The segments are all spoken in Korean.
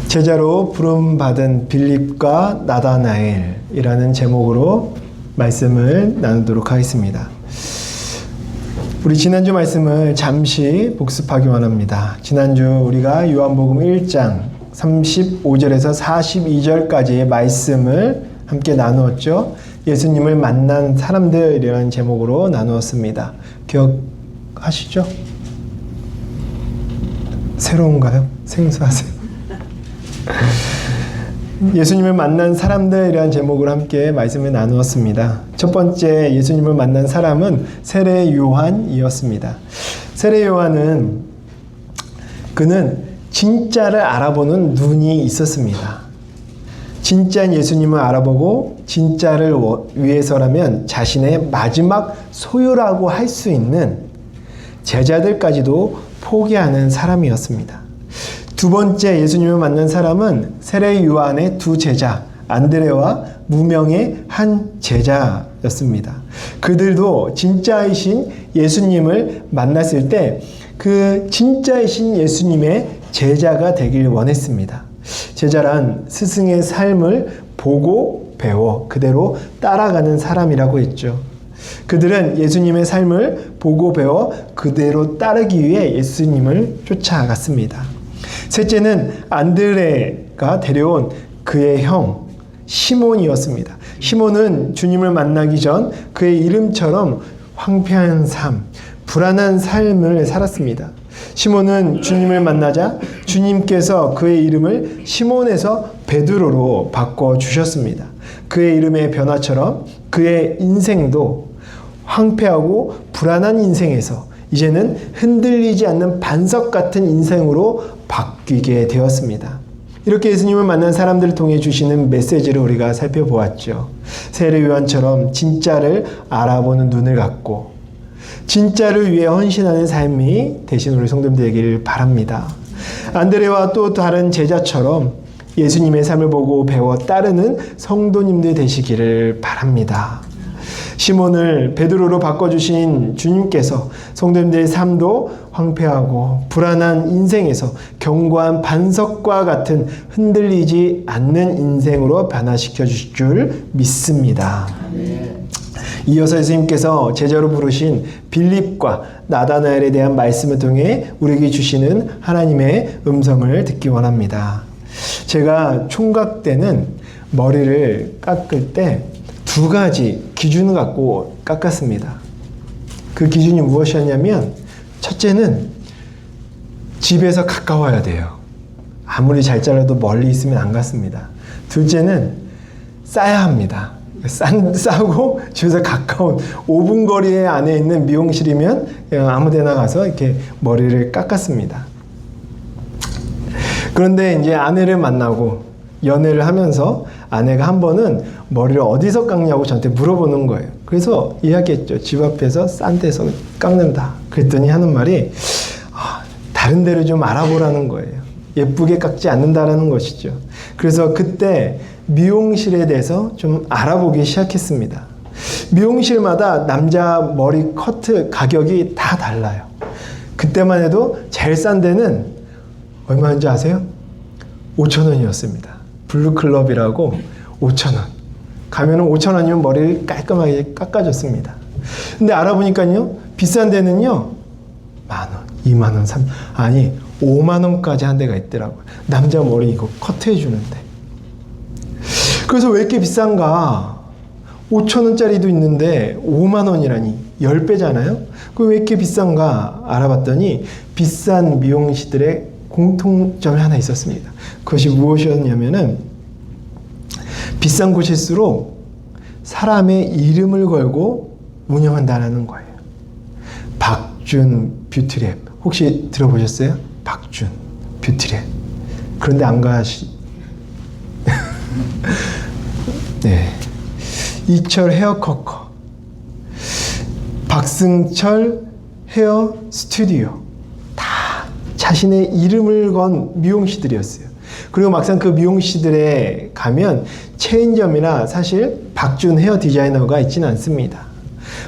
제자로 부름받은 빌립과 나다나엘이라는 제목으로 말씀을 나누도록 하겠습니다. 우리 지난주 말씀을 잠시 복습하기 원합니다. 지난주 우리가 요한복음 1장 35절에서 42절까지의 말씀을 함께 나누었죠. 예수님을 만난 사람들이라는 제목으로 나누었습니다. 기억하시죠? 새로운가요? 생소하세요? 예수님을 만난 사람들이라는 제목으로 함께 말씀을 나누었습니다. 첫 번째 예수님을 만난 사람은 세례 요한이었습니다. 세례 요한은 그는 진짜를 알아보는 눈이 있었습니다. 진짜 예수님을 알아보고 진짜를 위해서라면 자신의 마지막 소유라고 할 수 있는 제자들까지도 포기하는 사람이었습니다. 두 번째 예수님을 만난 사람은 세례 요한의 두 제자 안드레와 무명의 한 제자였습니다. 그들도 진짜이신 예수님을 만났을 때 그 진짜이신 예수님의 제자가 되길 원했습니다. 제자란 스승의 삶을 보고 배워 그대로 따라가는 사람이라고 했죠. 그들은 예수님의 삶을 보고 배워 그대로 따르기 위해 예수님을 쫓아갔습니다. 셋째는 안드레가 데려온 그의 형 시몬이었습니다. 시몬은 주님을 만나기 전 그의 이름처럼 황폐한 삶, 불안한 삶을 살았습니다. 시몬은 주님을 만나자 주님께서 그의 이름을 시몬에서 베드로로 바꿔주셨습니다. 그의 이름의 변화처럼 그의 인생도 황폐하고 불안한 인생에서 이제는 흔들리지 않는 반석 같은 인생으로 바뀌게 되었습니다. 이렇게 예수님을 만난 사람들을 통해 주시는 메시지를 우리가 살펴보았죠. 세례 요한처럼 진짜를 알아보는 눈을 갖고 진짜를 위해 헌신하는 삶이 되신 우리 성도님들 되기를 바랍니다. 안드레와 또 다른 제자처럼 예수님의 삶을 보고 배워 따르는 성도님들 되시기를 바랍니다. 시몬을 베드로로 바꿔주신 주님께서 성도님들의 삶도 황폐하고 불안한 인생에서 견고한 반석과 같은 흔들리지 않는 인생으로 변화시켜 주실 줄 믿습니다. 이어서 예수님께서 제자로 부르신 빌립과 나다나엘에 대한 말씀을 통해 우리에게 주시는 하나님의 음성을 듣기 원합니다. 제가 총각 때는 머리를 깎을 때 두 가지 기준을 갖고 깎았습니다. 그 기준이 무엇이었냐면 첫째는 집에서 가까워야 돼요. 아무리 잘 잘라도 멀리 있으면 안 갔습니다. 둘째는 싸야 합니다. 싸고 집에서 가까운 5분 거리 안에 있는 미용실이면 그냥 아무 데나 가서 이렇게 머리를 깎았습니다. 그런데 이제 아내를 만나고 연애를 하면서 아내가 한 번은 머리를 어디서 깎냐고 저한테 물어보는 거예요. 그래서 이야기했죠. 집 앞에서 싼 데서 깎는다. 그랬더니 하는 말이 다른 데를 좀 알아보라는 거예요. 예쁘게 깎지 않는다라는 것이죠. 그래서 그때 미용실에 대해서 좀 알아보기 시작했습니다. 미용실마다 남자 머리 커트 가격이 다 달라요. 그때만 해도 제일 싼 데는 얼마인지 아세요? 5,000원이었습니다. 블루클럽이라고 5,000원. 가면은 5,000원이면 머리를 깔끔하게 깎아줬습니다. 근데 알아보니까요, 비싼 데는요, 10,000원, 20,000원, 30,000원, 아니, 50,000원까지 한 데가 있더라고요. 남자 머리 이거 커트해주는데. 그래서 왜 이렇게 비싼가? 5,000원짜리도 있는데 50,000원이라니 10배잖아요? 그럼 왜 이렇게 비싼가 알아봤더니 비싼 미용실들의 공통점이 하나 있었습니다. 그것이 무엇이었냐면은 비싼 곳일수록 사람의 이름을 걸고 운영한다는 거예요. 박준 뷰티랩 혹시 들어보셨어요? 박준 뷰티랩. 그런데 안 가시. 네. 이철 헤어커커, 박승철 헤어 스튜디오, 다 자신의 이름을 건 미용실들이었어요. 그리고 막상 그 미용실들에 가면 체인점이나 사실 박준 헤어 디자이너가 있지는 않습니다.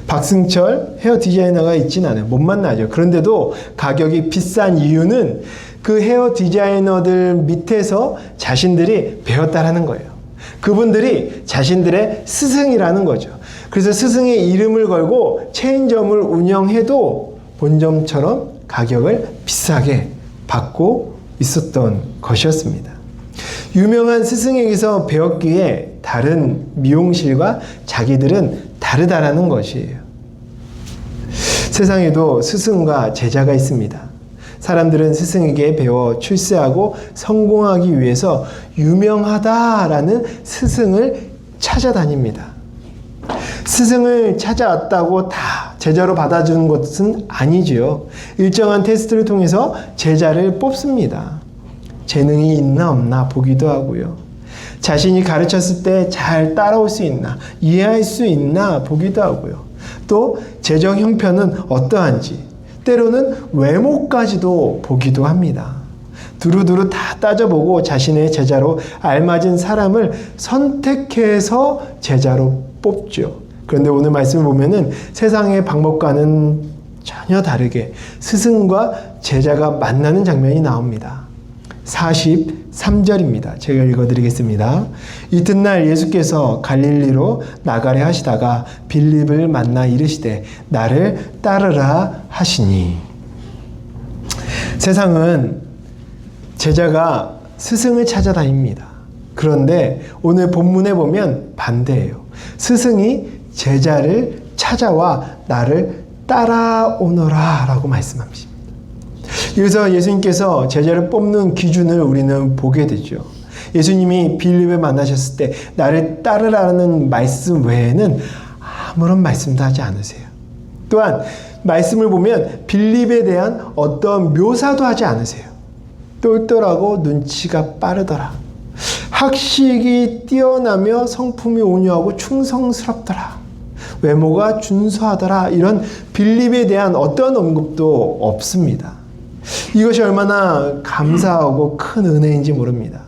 박승철 헤어 디자이너가 있지는 않아요. 못 만나죠. 그런데도 가격이 비싼 이유는 그 헤어 디자이너들 밑에서 자신들이 배웠다라는 거예요. 그분들이 자신들의 스승이라는 거죠. 그래서 스승의 이름을 걸고 체인점을 운영해도 본점처럼 가격을 비싸게 받고 있었던 것이었습니다. 유명한 스승에게서 배웠기에 다른 미용실과 자기들은 다르다라는 것이에요. 세상에도 스승과 제자가 있습니다. 사람들은 스승에게 배워 출세하고 성공하기 위해서 유명하다라는 스승을 찾아다닙니다. 스승을 찾아왔다고 다 제자로 받아주는 것은 아니지요. 일정한 테스트를 통해서 제자를 뽑습니다. 재능이 있나 없나 보기도 하고요. 자신이 가르쳤을 때 잘 따라올 수 있나, 이해할 수 있나 보기도 하고요. 또 재정 형편은 어떠한지, 때로는 외모까지도 보기도 합니다. 두루두루 다 따져보고 자신의 제자로 알맞은 사람을 선택해서 제자로 뽑죠. 그런데 오늘 말씀을 보면은 세상의 방법과는 전혀 다르게 스승과 제자가 만나는 장면이 나옵니다. 43절입니다. 제가 읽어드리겠습니다. 이튿날 예수께서 갈릴리로 나가려 하시다가 빌립을 만나 이르시되 나를 따르라 하시니. 세상은 제자가 스승을 찾아다닙니다. 그런데 오늘 본문에 보면 반대예요. 스승이 제자를 찾아와 나를 따라오너라 라고 말씀합니다. 그래서 예수님께서 제자를 뽑는 기준을 우리는 보게 되죠. 예수님이 빌립을 만나셨을 때 나를 따르라는 말씀 외에는 아무런 말씀도 하지 않으세요. 또한 말씀을 보면 빌립에 대한 어떤 묘사도 하지 않으세요. 똘똘하고 눈치가 빠르더라. 학식이 뛰어나며 성품이 온유하고 충성스럽더라. 외모가 준수하더라. 이런 빌립에 대한 어떤 언급도 없습니다. 이것이 얼마나 감사하고 큰 은혜인지 모릅니다.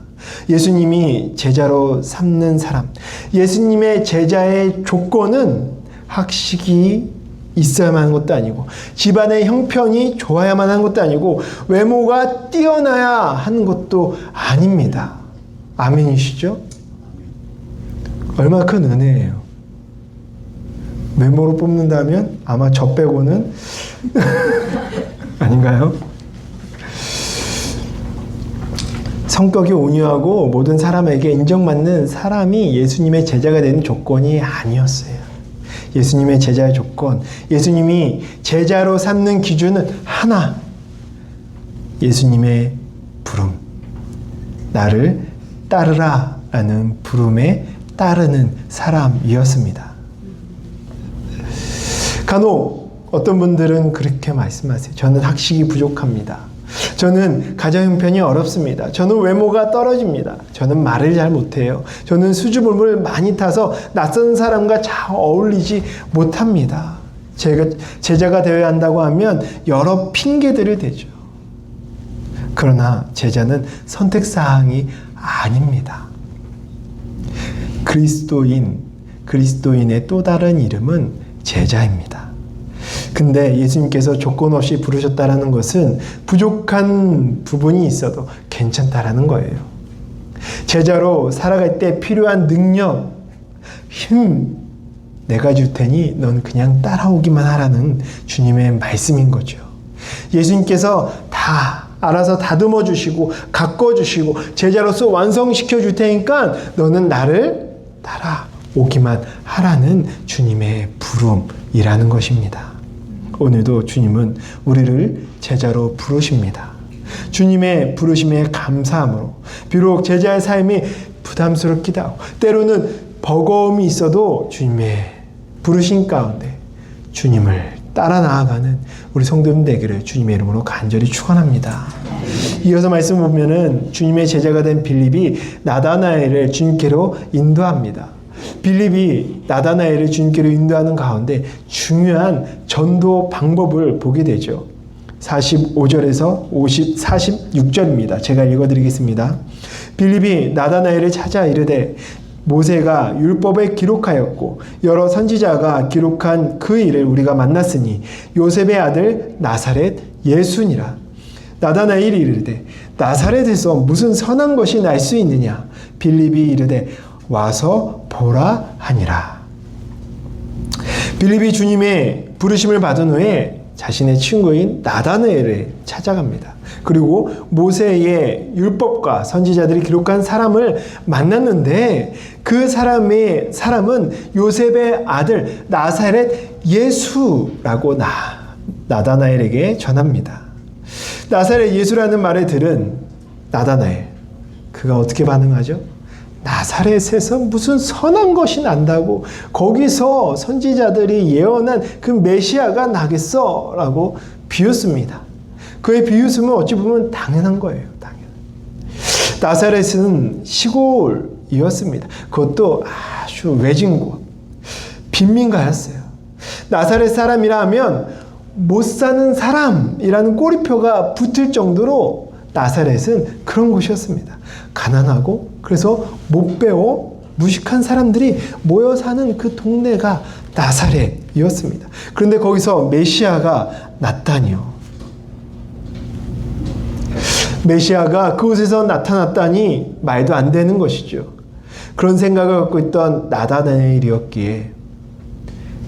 예수님이 제자로 삼는 사람, 예수님의 제자의 조건은 학식이 있어야만 하는 것도 아니고 집안의 형편이 좋아야만 하는 것도 아니고 외모가 뛰어나야 하는 것도 아닙니다. 아멘이시죠? 얼마나 큰 은혜예요. 외모로 뽑는다면 아마 저 빼고는 아닌가요? 성격이 온유하고 모든 사람에게 인정받는 사람이 예수님의 제자가 되는 조건이 아니었어요. 예수님의 제자의 조건, 예수님이 제자로 삼는 기준은 하나, 예수님의 부름, 나를 따르라 라는 부름에 따르는 사람이었습니다. 간혹 어떤 분들은 그렇게 말씀하세요. 저는 학식이 부족합니다. 저는 가정 형편이 어렵습니다. 저는 외모가 떨어집니다. 저는 말을 잘 못해요. 저는 수줍음을 많이 타서 낯선 사람과 잘 어울리지 못합니다. 제자가 되어야 한다고 하면 여러 핑계들을 대죠. 그러나 제자는 선택사항이 아닙니다. 그리스도인의 또 다른 이름은 제자입니다. 근데 예수님께서 조건 없이 부르셨다라는 것은 부족한 부분이 있어도 괜찮다라는 거예요. 제자로 살아갈 때 필요한 능력, 힘, 내가 줄 테니 넌 그냥 따라오기만 하라는 주님의 말씀인 거죠. 예수님께서 다 알아서 다듬어 주시고 가꿔 주시고 제자로서 완성시켜 줄 테니까 너는 나를 따라오기만 하라는 주님의 부름이라는 것입니다. 오늘도 주님은 우리를 제자로 부르십니다. 주님의 부르심에 감사함으로 비록 제자의 삶이 부담스럽기도 하고 때로는 버거움이 있어도 주님의 부르심 가운데 주님을 따라 나아가는 우리 성도님 되기를 주님의 이름으로 간절히 축원합니다. 이어서 말씀 보면은 주님의 제자가 된 빌립이 나다나엘을 주님께로 인도합니다. 빌립이 나다나엘을 주님께로 인도하는 가운데 중요한 전도 방법을 보게 되죠. 45절에서 46절입니다. 제가 읽어드리겠습니다. 빌립이 나다나엘을 찾아 이르되 모세가 율법에 기록하였고 여러 선지자가 기록한 그 일을 우리가 만났으니 요셉의 아들 나사렛 예수니라. 나다나엘이 이르되 나사렛에서 무슨 선한 것이 날 수 있느냐. 빌립이 이르되 와서 보라 하니라. 빌립이 주님의 부르심을 받은 후에 자신의 친구인 나다나엘을 찾아갑니다. 그리고 모세의 율법과 선지자들이 기록한 사람을 만났는데 그 사람은 요셉의 아들 나사렛 예수라고 나다나엘에게 전합니다. 나사렛 예수라는 말을 들은 나다나엘, 그가 어떻게 반응하죠? 나사렛에서 무슨 선한 것이 난다고, 거기서 선지자들이 예언한 그 메시아가 나겠어? 라고 비웃습니다. 그의 비웃음은 어찌 보면 당연한 거예요. 나사렛은 시골이었습니다. 그것도 아주 외진 곳, 빈민가였어요. 나사렛 사람이라 하면 못 사는 사람이라는 꼬리표가 붙을 정도로 나사렛은 그런 곳이었습니다. 가난하고 그래서 못 배워 무식한 사람들이 모여 사는 그 동네가 나사렛이었습니다. 그런데 거기서 메시아가 났다니요. 메시아가 그곳에서 나타났다니 말도 안 되는 것이죠. 그런 생각을 갖고 있던 나다나엘이었기에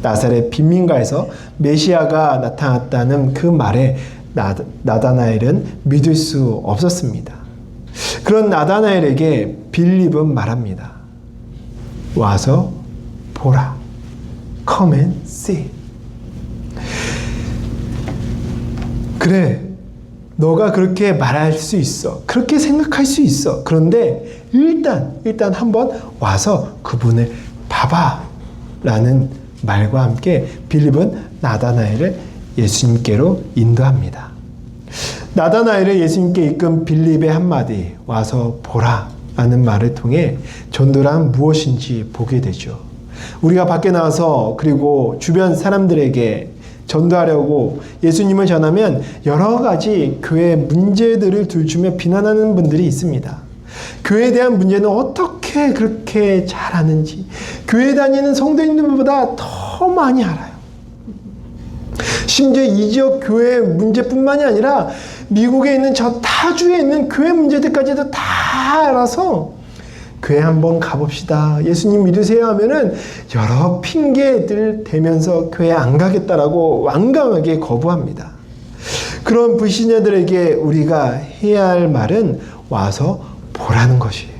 나사렛 빈민가에서 메시아가 나타났다는 그 말에 나다나엘은 믿을 수 없었습니다. 그런 나다나엘에게 빌립은 말합니다. 와서 보라. Come and see. 그래, 너가 그렇게 말할 수 있어. 그렇게 생각할 수 있어. 그런데 일단 한번 와서 그분을 봐봐. 라는 말과 함께 빌립은 나다나엘을 예수님께로 인도합니다. 나다나엘을 예수님께 이끈 빌립의 한마디, 와서 보라 라는 말을 통해 전도란 무엇인지 보게 되죠. 우리가 밖에 나와서 그리고 주변 사람들에게 전도하려고 예수님을 전하면 여러 가지 교회의 문제들을 들추며 비난하는 분들이 있습니다. 교회에 대한 문제는 어떻게 그렇게 잘 아는지, 교회 다니는 성도님들보다 더 많이 알아요. 심지어 이 지역 교회 문제뿐만이 아니라 미국에 있는 저 타주에 있는 교회 문제들까지도 다 알아서 교회 한번 가봅시다. 예수님 믿으세요 하면은 여러 핑계들 대면서 교회 안 가겠다라고 완강하게 거부합니다. 그런 불신자들에게 우리가 해야 할 말은 와서 보라는 것이에요.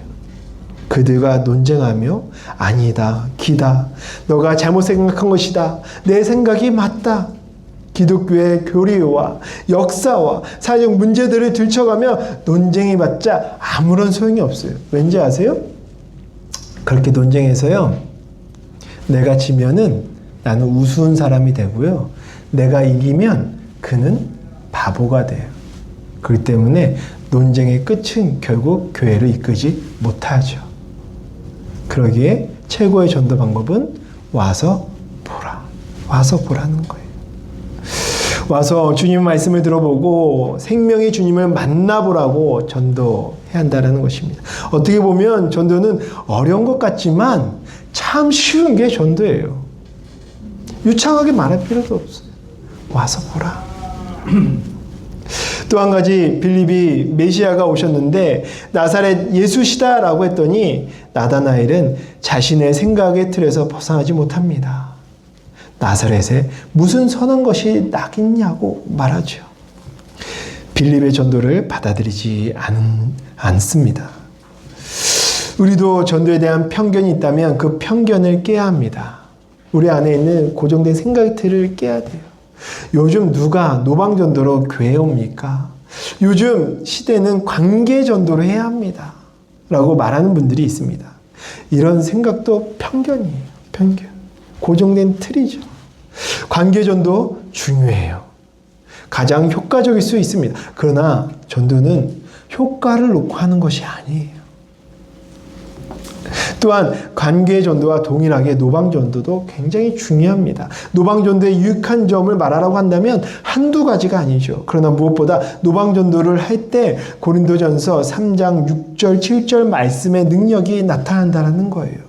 그들과 논쟁하며 아니다, 기다, 너가 잘못 생각한 것이다, 내 생각이 맞다. 기독교의 교리와 역사와 사회적 문제들을 들춰가며 논쟁해봤자 아무런 소용이 없어요. 왠지 아세요? 그렇게 논쟁해서요, 내가 지면은 나는 우스운 사람이 되고요, 내가 이기면 그는 바보가 돼요. 그렇기 때문에 논쟁의 끝은 결국 교회를 이끌지 못하죠. 그러기에 최고의 전도 방법은 와서 보라. 와서 보라는 거예요. 와서 주님 말씀을 들어보고 생명의 주님을 만나보라고 전도해야 한다는 것입니다. 어떻게 보면 전도는 어려운 것 같지만 참 쉬운 게 전도예요. 유창하게 말할 필요도 없어요. 와서 보라. 또 한 가지, 빌립이 메시아가 오셨는데 나사렛 예수시다 라고 했더니 나다나엘은 자신의 생각의 틀에서 벗어나지 못합니다. 나사렛에 무슨 선한 것이 나겠냐고 말하죠. 빌립의 전도를 받아들이지 않습니다. 우리도 전도에 대한 편견이 있다면 그 편견을 깨야 합니다. 우리 안에 있는 고정된 생각의 틀을 깨야 돼요. 요즘 누가 노방전도로 교회에 옵니까? 요즘 시대는 관계전도로 해야 합니다. 라고 말하는 분들이 있습니다. 이런 생각도 편견이에요. 편견. 고정된 틀이죠. 관계전도 중요해요. 가장 효과적일 수 있습니다. 그러나 전도는 효과를 놓고 하는 것이 아니에요. 또한 관계전도와 동일하게 노방전도도 굉장히 중요합니다. 노방전도의 유익한 점을 말하라고 한다면 한두 가지가 아니죠. 그러나 무엇보다 노방전도를 할 때 고린도전서 3장 6절 7절 말씀의 능력이 나타난다는 거예요.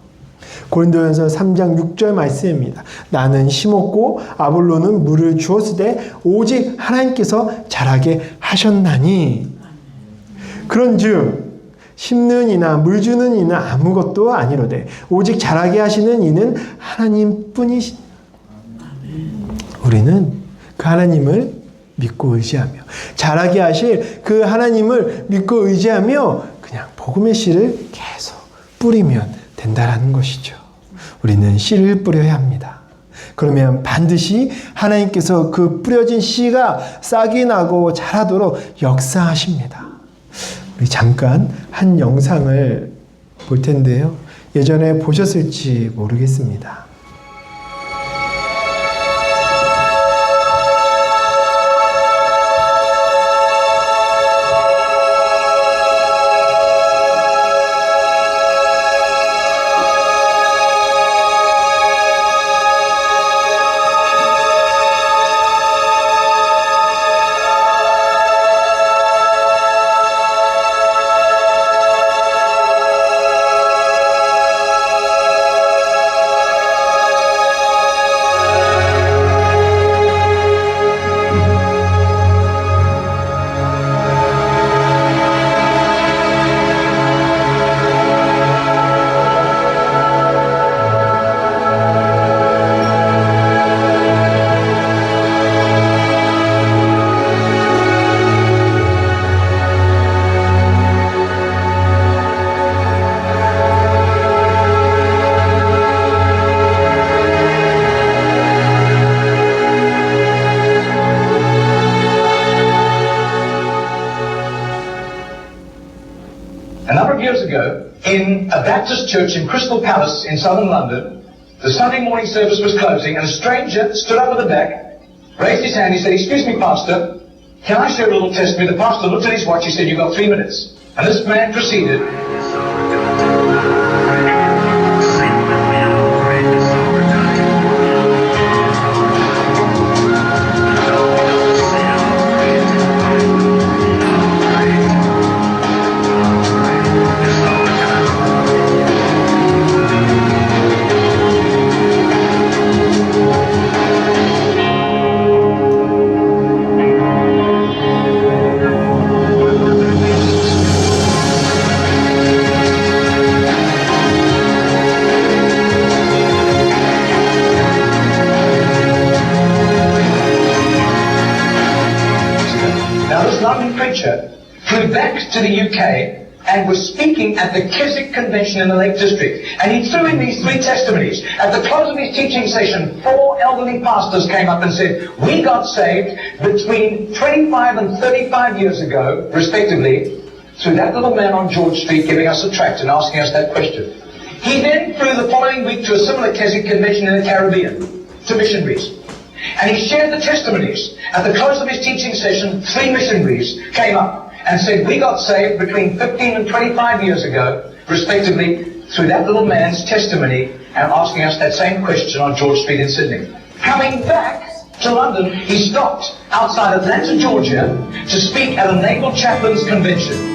고린도전서 3장 6절 말씀입니다. 나는 심었고 아볼로는 물을 주었으되 오직 하나님께서 자라게 하셨나니. 그런즉 심는 이나 물 주는 이는 아무것도 아니로되 오직 자라게 하시는 이는 하나님뿐이시니. 우리는 그 하나님을 믿고 의지하며 자라게 하실 그 하나님을 믿고 의지하며 그냥 복음의 씨를 계속 뿌리면 된다라는 것이죠. 우리는 씨를 뿌려야 합니다. 그러면 반드시 하나님께서 그 뿌려진 씨가 싹이 나고 자라도록 역사하십니다. 우리 잠깐 한 영상을 볼 텐데요. 예전에 보셨을지 모르겠습니다. In a Baptist church in Crystal Palace in southern London, the Sunday morning service was closing and a stranger stood up at the back, raised his hand, he said, "Excuse me, Pastor, can I share a little testimony?" The pastor looked at his watch, he said, "You've got 3 minutes." And this man proceeded. Flew back to the UK and was speaking at the Keswick Convention in the Lake District. And he threw in these 3 testimonies. At the close of his teaching session, 4 elderly pastors came up and said, "We got saved between 25 and 35 years ago, respectively, through that little man on George Street giving us a tract and asking us that question." He then flew the following week to a similar Keswick Convention in the Caribbean, to missionaries. And he shared the testimonies. At the close of his teaching session, 3 missionaries came up and said, "We got saved between 15 and 25 years ago, respectively, through that little man's testimony and asking us that same question on George Street in Sydney." Coming back to London, he stopped outside Atlanta, Georgia, to speak at a Naval Chaplains Convention.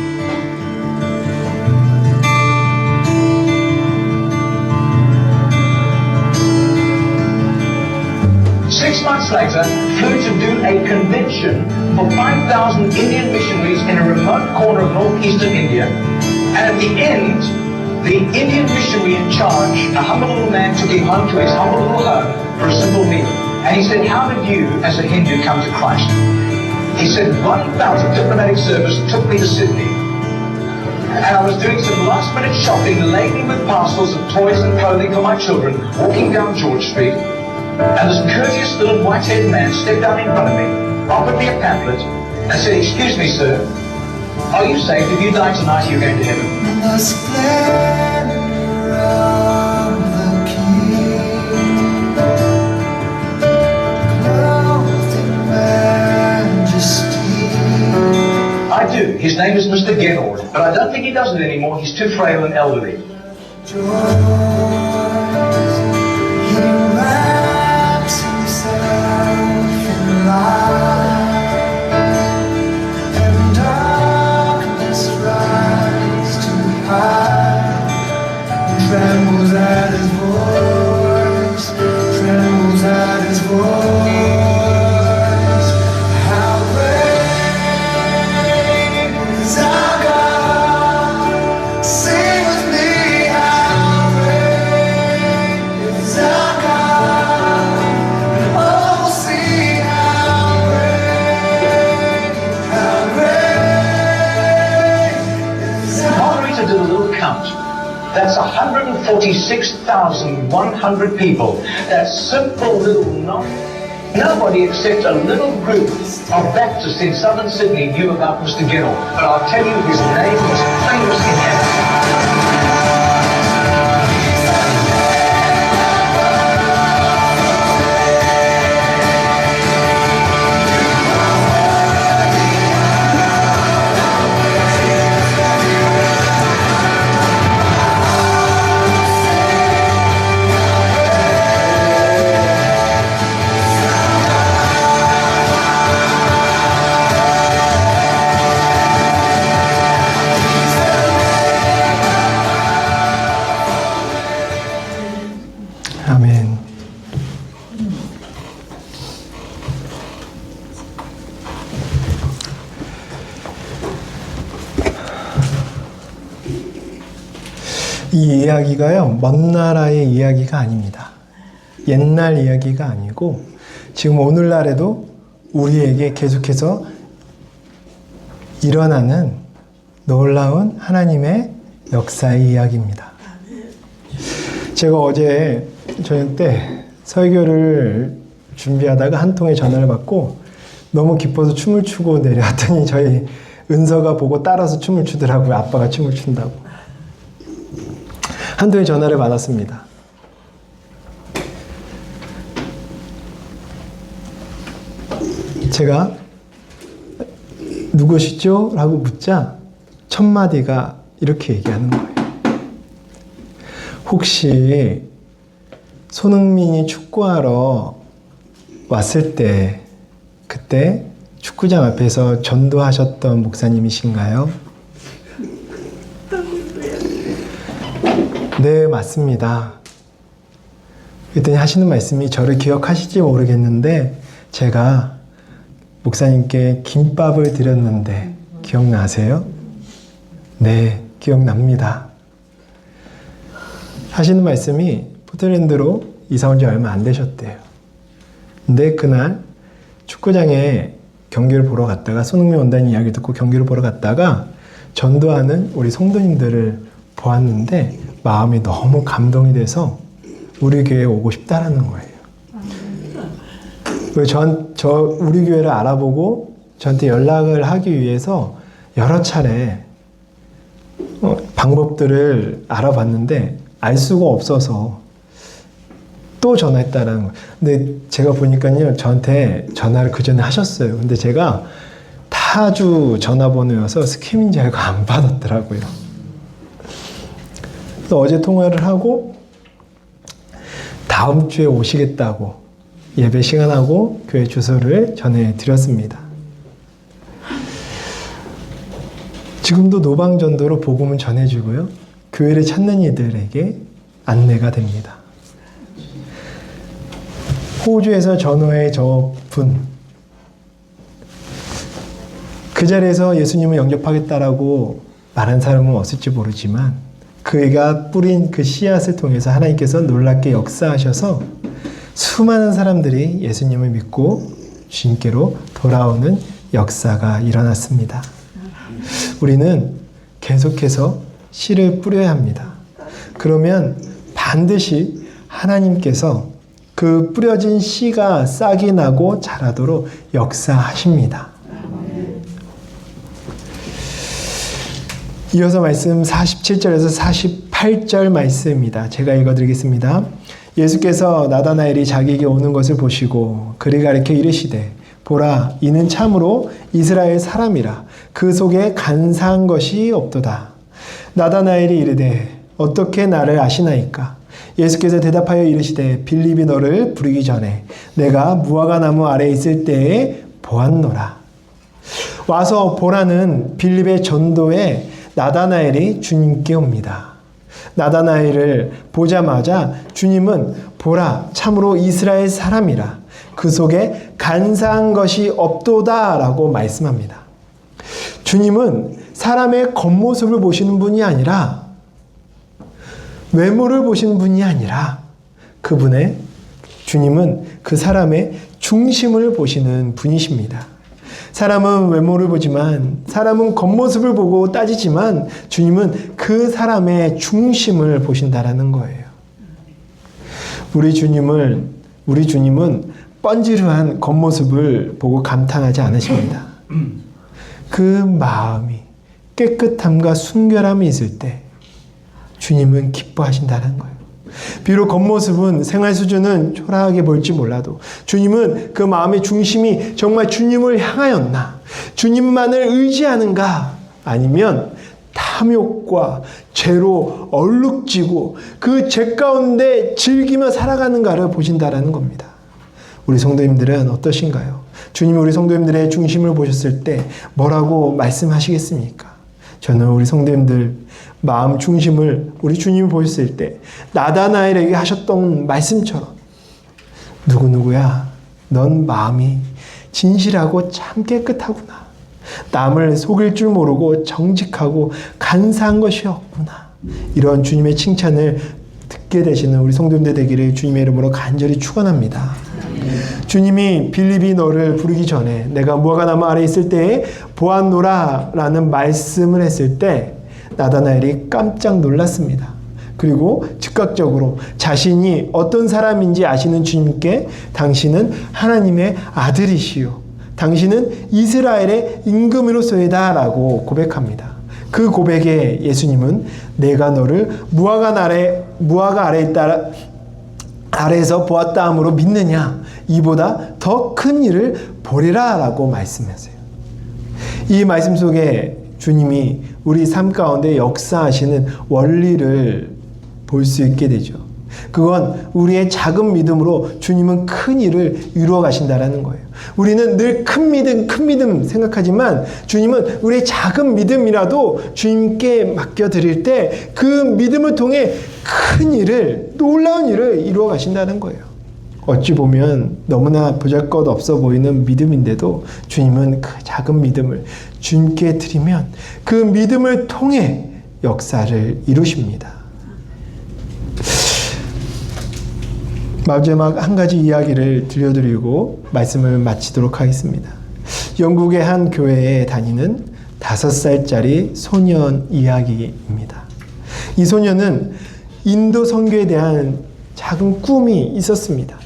6 months later, flew to do a convention for 5,000 Indian missionaries in a remote corner of northeastern India. And at the end, the Indian missionary in charge, a humble little man, took him home to his humble little home for a simple meal. And he said, "How did you, as a Hindu, come to Christ?" He said, "One bout of diplomatic service took me to Sydney. And I was doing some last-minute shopping, laden with parcels of toys and clothing for my children, walking down George Street. And this courteous little white-haired man stepped down in front of me, offered me a pamphlet, and said, 'Excuse me, sir, are you saved? If you die tonight, you're going to heaven.'" The splendor of the King, clothed in majesty. I do. His name is Mr. Gennord, but I don't think he does it anymore. He's too frail and elderly. Joys, he wraps himself in light, and darkness rises too high, and trembles at his voice. voice. How great is our God? Sing with me, how great is our God? Oh, see how great is our Margarita did a little count. That's 146,100 people. That simple little nobody except a little group of Baptists in southern Sydney knew about Mr. Giddle. But I'll tell you, his name was famous in heaven. 아멘. 이 이야기가요, 먼 나라의 이야기가 아닙니다. 옛날 이야기가 아니고 지금 오늘날에도 우리에게 계속해서 일어나는 놀라운 하나님의 역사의 이야기입니다. 제가 어제 저녁 때 설교를 준비하다가 한 통의 전화를 받고 너무 기뻐서 춤을 추고 내려왔더니 저희 은서가 보고 따라서 춤을 추더라고요. 아빠가 춤을 춘다고. 한 통의 전화를 받았습니다. 제가 누구시죠? 라고 묻자 첫 마디가 이렇게 얘기하는 거예요. 혹시 손흥민이 축구하러 왔을 때 그때 축구장 앞에서 전도하셨던 목사님이신가요? 네, 맞습니다. 그랬더니 하시는 말씀이 저를 기억하실지 모르겠는데 제가 목사님께 김밥을 드렸는데 기억나세요? 네, 기억납니다. 하시는 말씀이 포틀랜드로 이사 온 지 얼마 안 되셨대요. 근데 그날 축구장에 경기를 보러 갔다가 손흥민 온다는 이야기를 듣고 경기를 보러 갔다가 전도하는 우리 성도님들을 보았는데 마음이 너무 감동이 돼서 우리 교회에 오고 싶다라는 거예요. 우리 교회를 알아보고 저한테 연락을 하기 위해서 여러 차례 방법들을 알아봤는데 알 수가 없어서 또 전화했다라는 거예요. 근데 제가 보니까요, 저한테 전화를 그 전에 하셨어요. 근데 제가 타주 전화번호여서 스캠인 줄 알고 안 받았더라고요. 그래서 어제 통화를 하고 다음 주에 오시겠다고 예배 시간하고 교회 주소를 전해드렸습니다. 지금도 노방전도로 복음을 전해주고요. 교회를 찾는 이들에게 안내가 됩니다. 호주에서 전후회 저분, 그 자리에서 예수님을 영접하겠다라고 말한 사람은 없을지 모르지만 그가 뿌린 그 씨앗을 통해서 하나님께서 놀랍게 역사하셔서 수많은 사람들이 예수님을 믿고 주님께로 돌아오는 역사가 일어났습니다. 우리는 계속해서 씨를 뿌려야 합니다. 그러면 반드시 하나님께서 그 뿌려진 씨가 싹이 나고 자라도록 역사하십니다. 이어서 말씀 47절에서 48절 말씀입니다. 제가 읽어드리겠습니다. 예수께서 나다나엘이 자기에게 오는 것을 보시고 그를 가리켜 이르시되 보라, 이는 참으로 이스라엘 사람이라 그 속에 간사한 것이 없도다. 나다나엘이 이르되 어떻게 나를 아시나이까? 예수께서 대답하여 이르시되 빌립이 너를 부르기 전에 내가 무화과 나무 아래에 있을 때에 보았노라. 와서 보라는 빌립의 전도에 나다나엘이 주님께 옵니다. 나다나엘을 보자마자 주님은 보라, 참으로 이스라엘 사람이라 그 속에 간사한 것이 없도다라고 말씀합니다. 주님은 사람의 겉모습을 보시는 분이 아니라 외모를 보시는 분이 아니라 주님은 그 사람의 중심을 보시는 분이십니다. 사람은 외모를 보지만, 사람은 겉모습을 보고 따지지만 주님은 그 사람의 중심을 보신다라는 거예요. 우리 주님은 뻔지르한 겉모습을 보고 감탄하지 않으십니다. 그 마음이 깨끗함과 순결함이 있을 때 주님은 기뻐하신다는 거예요. 비록 겉모습은 생활 수준은 초라하게 보일지 몰라도 주님은 그 마음의 중심이 정말 주님을 향하였나, 주님만을 의지하는가, 아니면 탐욕과 죄로 얼룩지고 그 죄 가운데 즐기며 살아가는가를 보신다라는 겁니다. 우리 성도님들은 어떠신가요? 주님이 우리 성도님들의 중심을 보셨을 때 뭐라고 말씀하시겠습니까? 저는 우리 성도님들 마음 중심을 우리 주님이 보셨을 때 나다나엘에게 하셨던 말씀처럼, 누구누구야, 넌 마음이 진실하고 참 깨끗하구나. 남을 속일 줄 모르고 정직하고 간사한 것이 없구나. 이런 주님의 칭찬을 듣게 되시는 우리 성도님들 되기를 주님의 이름으로 간절히 축원합니다. 주님이 빌립이 너를 부르기 전에 내가 무화과나무 아래 있을 때에 보았노라 라는 말씀을 했을 때 나다나엘이 깜짝 놀랐습니다. 그리고 즉각적으로 자신이 어떤 사람인지 아시는 주님께 당신은 하나님의 아들이시요, 당신은 이스라엘의 임금으로서이다 라고 고백합니다. 그 고백에 예수님은 내가 너를 무화과 아래에서 보았다 함으로 믿느냐, 이보다 더 큰 일을 보리라 라고 말씀하세요. 이 말씀 속에 주님이 우리 삶 가운데 역사하시는 원리를 볼 수 있게 되죠. 그건 우리의 작은 믿음으로 주님은 큰 일을 이루어 가신다라는 거예요. 우리는 늘 큰 믿음 생각하지만 주님은 우리의 작은 믿음이라도 주님께 맡겨드릴 때 그 믿음을 통해 큰 일을, 놀라운 일을 이루어 가신다는 거예요. 어찌 보면 너무나 보잘것없어 보이는 믿음인데도 주님은 그 작은 믿음을 주님께 드리면 그 믿음을 통해 역사를 이루십니다. 마지막 한 가지 이야기를 들려드리고 말씀을 마치도록 하겠습니다. 영국의 한 교회에 다니는 5살짜리 소년 이야기입니다. 이 소년은 인도 선교에 대한 작은 꿈이 있었습니다.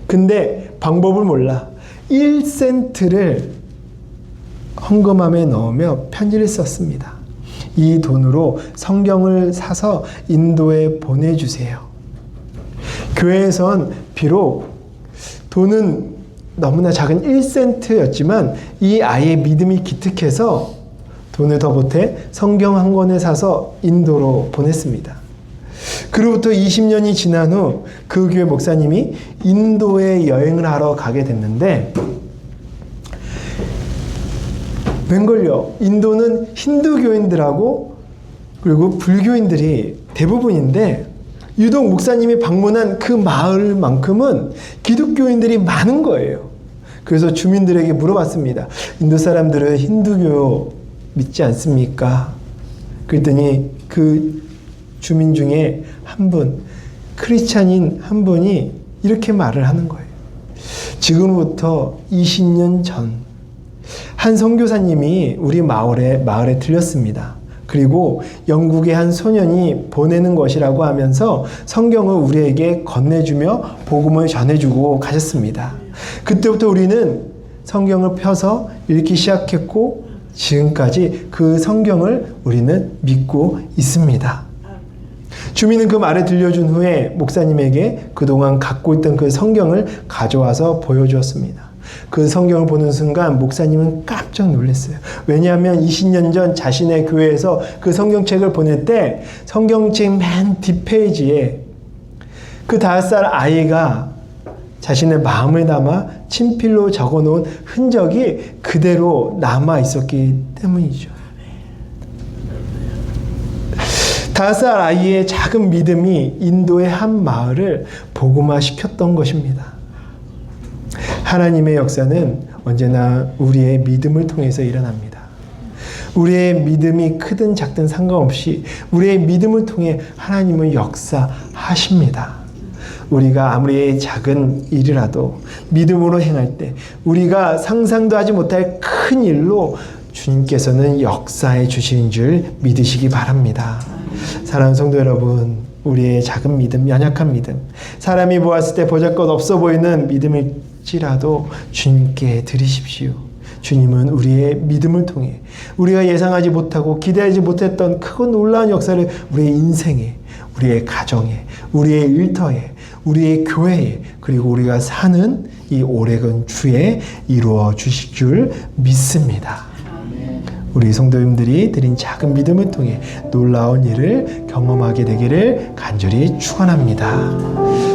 근데 방법을 몰라 1센트를 헌금함에 넣으며 편지를 썼습니다. 이 돈으로 성경을 사서 인도에 보내주세요. 교회에선 비록 돈은 너무나 작은 1센트였지만 이 아이의 믿음이 기특해서 돈을 더 보태 성경 한 권을 사서 인도로 보냈습니다. 그로부터 20년이 지난 후 그 교회 목사님이 인도에 여행을 하러 가게 됐는데, 웬걸요, 인도는 힌두교인들하고 그리고 불교인들이 대부분인데 유독 목사님이 방문한 그 마을만큼은 기독교인들이 많은 거예요. 그래서 주민들에게 물어봤습니다. 인도 사람들은 힌두교 믿지 않습니까? 그랬더니 그 주민 중에 한 분, 크리스찬인 한 분이 이렇게 말을 하는 거예요. 지금부터 20년 전 한 선교사님이 우리 마을에 들렸습니다. 그리고 영국의 한 소년이 보내는 것이라고 하면서 성경을 우리에게 건네주며 복음을 전해주고 가셨습니다. 그때부터 우리는 성경을 펴서 읽기 시작했고 지금까지 그 성경을 우리는 믿고 있습니다. 주민은 그 말을 들려준 후에 목사님에게 그동안 갖고 있던 그 성경을 가져와서 보여주었습니다. 그 성경을 보는 순간 목사님은 깜짝 놀랐어요. 왜냐하면 20년 전 자신의 교회에서 그 성경책을 보낼 때 성경책 맨 뒷페이지에 그 5살 아이가 자신의 마음을 담아 친필로 적어놓은 흔적이 그대로 남아 있었기 때문이죠. 5살 아이의 작은 믿음이 인도의 한 마을을 복음화시켰던 것입니다. 하나님의 역사는 언제나 우리의 믿음을 통해서 일어납니다. 우리의 믿음이 크든 작든 상관없이 우리의 믿음을 통해 하나님은 역사하십니다. 우리가 아무리 작은 일이라도 믿음으로 행할 때 우리가 상상도 하지 못할 큰 일로 주님께서는 역사해 주시는 줄 믿으시기 바랍니다. 사랑하는 성도 여러분, 우리의 작은 믿음, 연약한 믿음, 사람이 보았을 때 보잘것 없어 보이는 믿음일지라도 주님께 드리십시오. 주님은 우리의 믿음을 통해 우리가 예상하지 못하고 기대하지 못했던 크고 놀라운 역사를 우리의 인생에, 우리의 가정에, 우리의 일터에, 우리의 교회에, 그리고 우리가 사는 이 오래건 주에 이루어 주실 줄 믿습니다. 우리 성도님들이 드린 작은 믿음을 통해 놀라운 일을 경험하게 되기를 간절히 축원합니다.